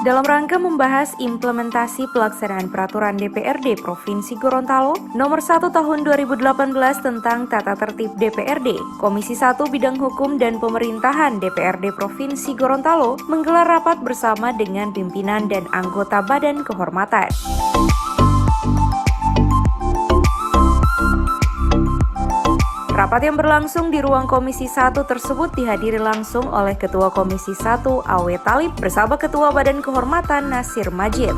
Dalam rangka membahas implementasi pelaksanaan peraturan DPRD Provinsi Gorontalo Nomor 1 Tahun 2018 tentang tata tertib DPRD, Komisi 1 Bidang Hukum dan Pemerintahan DPRD Provinsi Gorontalo menggelar rapat bersama dengan pimpinan dan anggota Badan Kehormatan. Rapat yang berlangsung di ruang Komisi 1 tersebut dihadiri langsung oleh Ketua Komisi 1 Awe Talib bersama Ketua Badan Kehormatan Nasir Majid.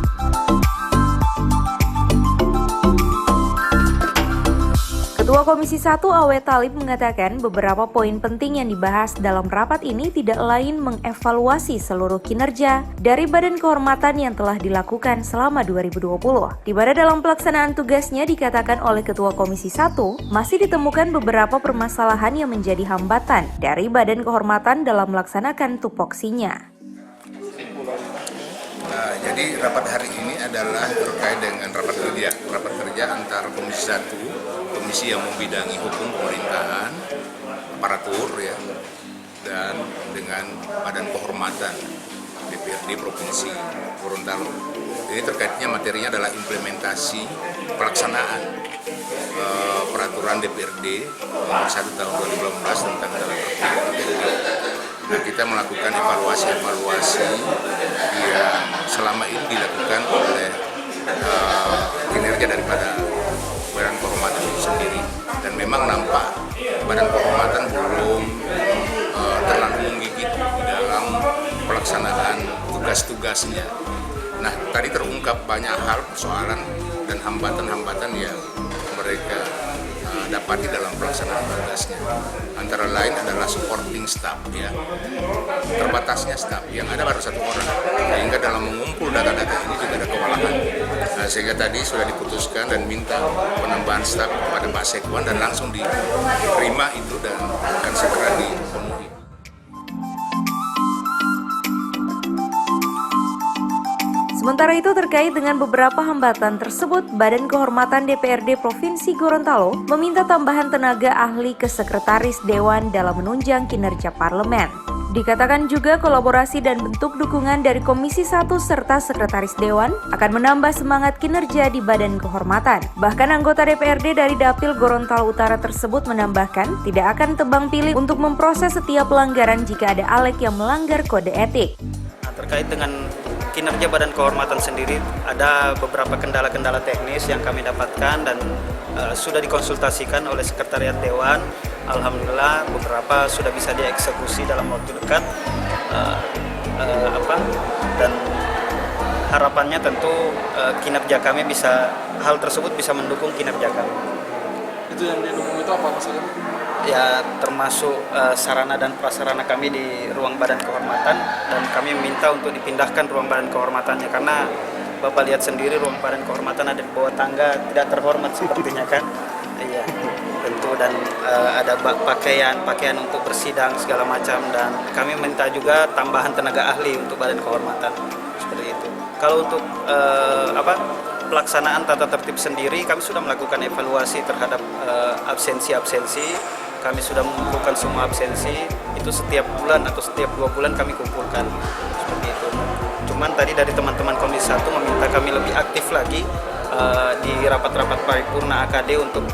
Ketua Komisi 1 Awe Talib mengatakan beberapa poin penting yang dibahas dalam rapat ini tidak lain mengevaluasi seluruh kinerja dari Badan Kehormatan yang telah dilakukan selama 2020. Di mana dalam pelaksanaan tugasnya dikatakan oleh Ketua Komisi 1 masih ditemukan beberapa permasalahan yang menjadi hambatan dari Badan Kehormatan dalam melaksanakan tupoksinya. Jadi rapat hari ini adalah terkait dengan rapat kerja antara Komisi 1, komisi yang membidangi hukum pemerintahan, aparatur ya, dan dengan Badan Kehormatan DPRD Provinsi Gorontalo. Ini terkaitnya materinya adalah implementasi pelaksanaan peraturan DPRD nomor 1 tahun 2018 tentang tata tertib DPRD. Nah, kita melakukan evaluasi yang selama ini dilakukan oleh kinerja daripada Badan Kehormatan itu sendiri, dan memang nampak Badan Kehormatan belum terlalu menggigit di dalam pelaksanaan tugas-tugasnya. Nah, tadi terungkap banyak hal, persoalan dan hambatan-hambatan yang mereka dapati dalam pelaksanaan tugasnya. Antara lain adalah supporting staff ya. Terbatasnya staff yang ada baru satu orang. Sehingga dalam mengumpul data-data ini juga ada kewalahan. Nah, sehingga tadi sudah diputuskan dan minta penambahan staff kepada Pak Sekwan dan langsung diterima itu dan akan segera dipenuhi. Sementara itu terkait dengan beberapa hambatan tersebut, Badan Kehormatan DPRD Provinsi Gorontalo meminta tambahan tenaga ahli ke Sekretaris Dewan dalam menunjang kinerja parlemen. Dikatakan juga kolaborasi dan bentuk dukungan dari Komisi 1 serta Sekretaris Dewan akan menambah semangat kinerja di Badan Kehormatan. Bahkan anggota DPRD dari Dapil Gorontalo Utara tersebut menambahkan tidak akan tebang pilih untuk memproses setiap pelanggaran jika ada ALEK yang melanggar kode etik. Terkait dengan kinerja Badan Kehormatan sendiri, ada beberapa kendala-kendala teknis yang kami dapatkan dan sudah dikonsultasikan oleh Sekretariat Dewan. Alhamdulillah beberapa sudah bisa dieksekusi dalam waktu dekat, dan harapannya tentu kinerja kami hal tersebut bisa mendukung kinerja kami. Itu yang didukung itu apa maksudnya? Ya, termasuk sarana dan prasarana kami di ruang Badan Kehormatan, dan kami minta untuk dipindahkan ruang Badan Kehormatannya karena Bapak lihat sendiri ruang Badan Kehormatan ada di bawah tangga, tidak terhormat sepertinya kan. Iya, tentu, dan ada pakaian untuk bersidang segala macam, dan kami minta juga tambahan tenaga ahli untuk Badan Kehormatan seperti itu. Kalau untuk pelaksanaan tata tertib sendiri, kami sudah melakukan evaluasi terhadap absensi. Kami sudah mengumpulkan semua absensi, itu setiap bulan atau setiap 2 bulan kami kumpulkan, seperti itu. Cuman tadi dari teman-teman Komisi 1 meminta kami lebih aktif lagi di rapat-rapat paripurna AKD untuk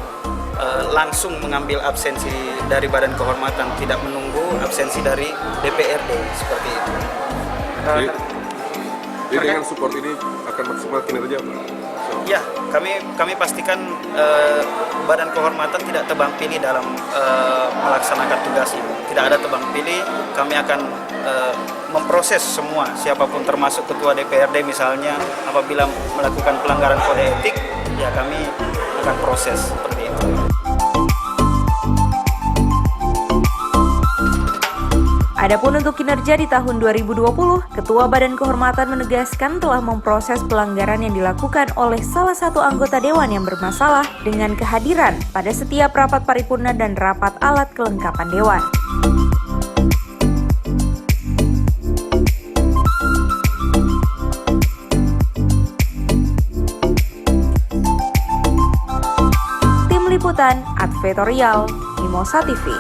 langsung mengambil absensi dari Badan Kehormatan, tidak menunggu absensi dari DPRD, seperti itu. Jadi dengan support ini akan maksimal kinerja, Pak? Ya, kami pastikan Badan Kehormatan tidak tebang pilih dalam melaksanakan tugasnya. Tidak ada tebang pilih, kami akan memproses semua, siapapun termasuk Ketua DPRD misalnya, apabila melakukan pelanggaran kode etik, ya kami akan proses seperti itu. Adapun untuk kinerja di tahun 2020, Ketua Badan Kehormatan menegaskan telah memproses pelanggaran yang dilakukan oleh salah satu anggota Dewan yang bermasalah dengan kehadiran pada setiap rapat paripurna dan rapat alat kelengkapan Dewan. Tim Liputan Advertorial, Mimosa TV.